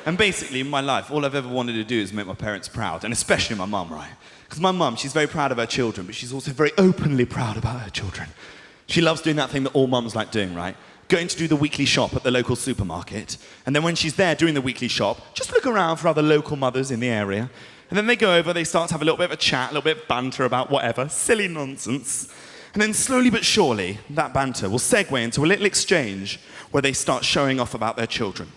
And basically, in my life, all I've ever wanted to do is make my parents proud, and especially my mum, right? Because my mum, she's very proud of her children, but she's also very openly proud about her children. She loves doing that thing that all mums like doing, right? Going to do the weekly shop at the local supermarket, and then when she's there doing the weekly shop, just look around for other local mothers in the area, and then they go over, they start to have a little bit of a chat, a little bit of banter about whatever, silly nonsense. And then slowly but surely, that banter will segue into a little exchange where they start showing off about their children.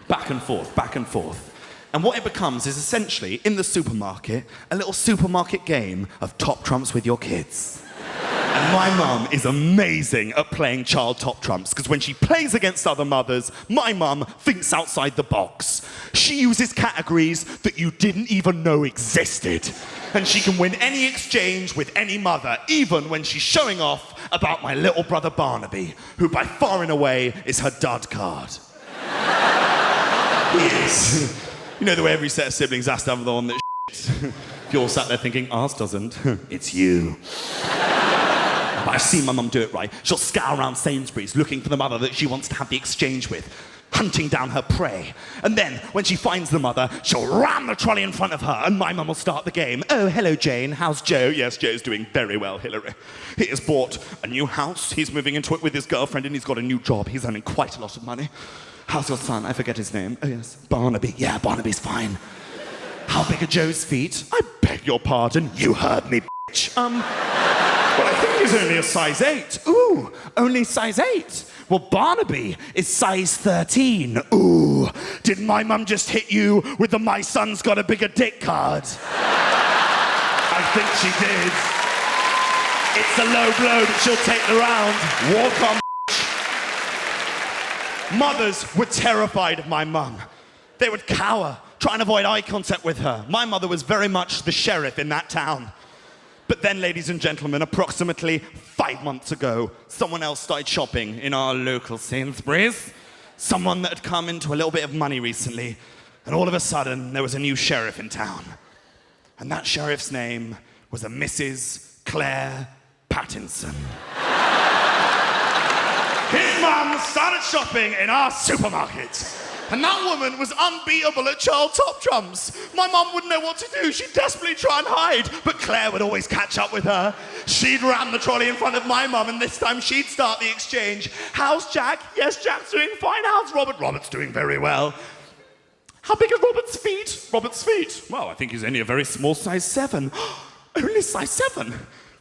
Back and forth, back and forth. And what it becomes is essentially, in the supermarket, a little supermarket game of top trumps with your kids. And my mum is amazing at playing child top trumps, because when she plays against other mothers, my mum thinks outside the box. She uses categories that you didn't even know existed. And she can win any exchange with any mother, even when she's showing off about my little brother Barnaby, who by far and away is her dud card. He is. You know the way every set of siblings has to have the one that shits. If you're all sat there thinking, ours doesn't, it's you. But I've seen my mum do it right. She'll scour around Sainsbury's looking for the mother that she wants to have the exchange with, hunting down her prey. And then, when she finds the mother, she'll ram the trolley in front of her, and my mum will start the game. Oh, hello, Jane. How's Joe? Yes, Joe's doing very well, Hilary. He has bought a new house. He's moving into it with his girlfriend, and he's got a new job. He's earning quite a lot of money. How's your son? I forget his name. Oh, yes. Barnaby. Yeah, Barnaby's fine. How big are Joe's feet? I beg your pardon. You heard me, bitch. Well, I think he's only a size 8. Ooh, only size 8. Well, Barnaby is size 13. Ooh, did my mum just hit you with the my son's got a bigger dick card? I think she did. It's a low blow, but she'll take the round. Walk on, Mothers were terrified of my mum. They would cower, try and avoid eye contact with her. My mother was very much the sheriff in that town. But then, ladies and gentlemen, approximately 5 months ago, someone else started shopping in our local Sainsbury's. Someone that had come into a little bit of money recently. And all of a sudden, there was a new sheriff in town. And that sheriff's name was a Mrs. Claire Pattinson. His mum started shopping in our supermarket. And that woman was unbeatable at child top trumps. My mum wouldn't know what to do. She'd desperately try and hide, but Claire would always catch up with her. She'd ram the trolley in front of my mum, and this time she'd start the exchange. How's Jack? Yes, Jack's doing fine. How's Robert? Robert's doing very well. How big are Robert's feet? Robert's feet? Well, I think he's only a very small size 7. Only size 7?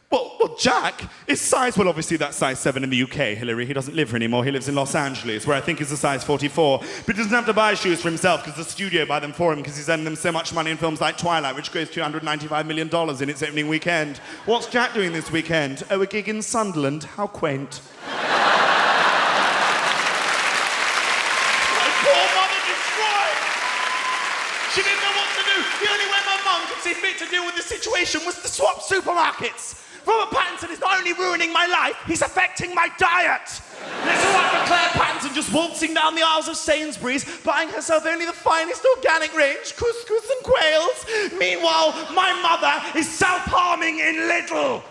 Well, Jack is size, well, obviously that's size 7 in the UK, Hilary. He doesn't live here anymore. He lives in Los Angeles, where I think he's a size 44. But he doesn't have to buy shoes for himself, because the studio buy them for him, because he's earning them so much money in films like Twilight, which grossed $295 million in its opening weekend. What's Jack doing this weekend? Oh, a gig in Sunderland. How quaint. My poor mother destroyed. She didn't know what to do. The only way my mum could see fit to deal with the situation was to swap supermarkets. Robert Pattinson is not only ruining my life, he's affecting my diet. It's all right for Claire Pattinson just waltzing down the aisles of Sainsbury's, buying herself only the finest organic range, couscous and quails. Meanwhile, my mother is self-harming in Lidl.